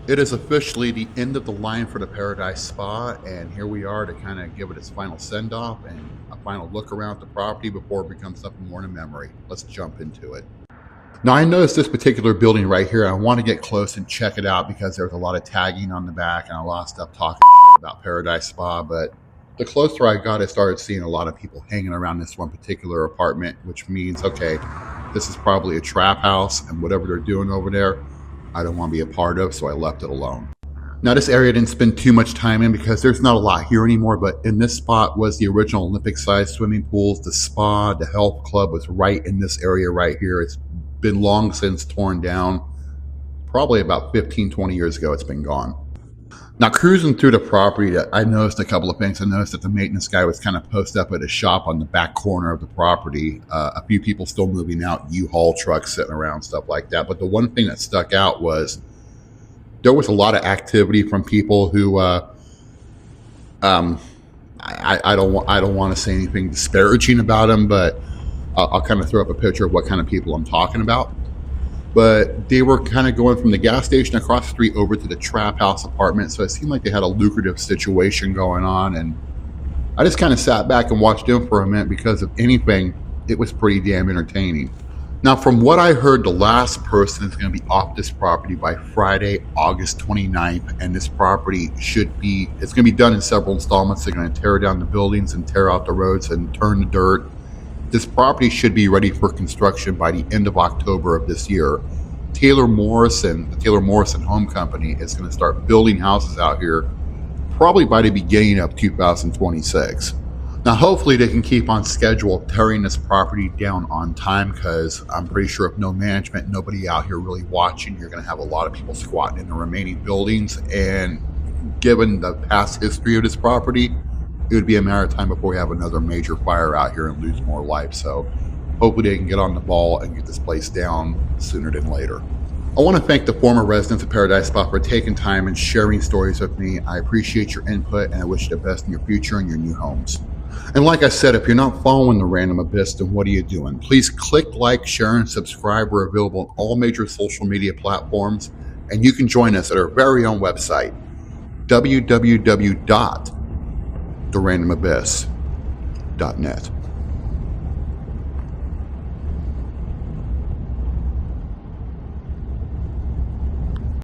It is officially the end of the line for the Paradise Spa, and here we are to kind of give it its final send off and a final look around the property before it becomes something more than a memory. Let's jump into it. Now, I noticed this particular building right here. I want to get close and check it out because there's a lot of tagging on the back and a lot of stuff talking shit about Paradise Spa. But the closer I got, I started seeing a lot of people hanging around this one particular apartment, which means, okay, this is probably a trap house, and whatever they're doing over there, I don't want to be a part of, so I left it alone. Now, this area I didn't spend too much time in because there's not a lot here anymore, but in this spot was the original Olympic-sized swimming pools, the spa, the health club was right in this area right here. It's been long since torn down. Probably about 15, 20 years ago, it's been gone. Now, cruising through the property, I noticed a couple of things. I noticed that the maintenance guy was kind of posted up at a shop on the back corner of the property. A few people still moving out, U-Haul trucks sitting around, stuff like that. But the one thing that stuck out was there was a lot of activity from people who I don't want to say anything disparaging about them, but I'll kind of throw up a picture of what kind of people I'm talking about. But they were kind of going from the gas station across the street over to the trap house apartment, so it seemed like they had a lucrative situation going on. And I just kind of sat back and watched them for a minute because, if anything, it was pretty damn entertaining. Now, from what I heard, the last person is going to be off this property by Friday, August 29th, and this property it's going to be done in several installments. They're going to tear down the buildings and tear out the roads and turn the dirt. This property should be ready for construction by the end of October of this year. The Taylor Morrison Home Company is going to start building houses out here probably by the beginning of 2026. Now, hopefully they can keep on schedule tearing this property down on time, because I'm pretty sure if no management, nobody out here really watching, you're going to have a lot of people squatting in the remaining buildings. And given the past history of this property, it would be a matter of time before we have another major fire out here and lose more life. So hopefully they can get on the ball and get this place down sooner than later. I want to thank the former residents of Paradise Spa for taking time and sharing stories with me. I appreciate your input, and I wish you the best in your future and your new homes. And like I said, if you're not following The Random Abyss, then what are you doing? Please click like, share, and subscribe. We're available on all major social media platforms, and you can join us at our very own website, www.therandomabyss.net.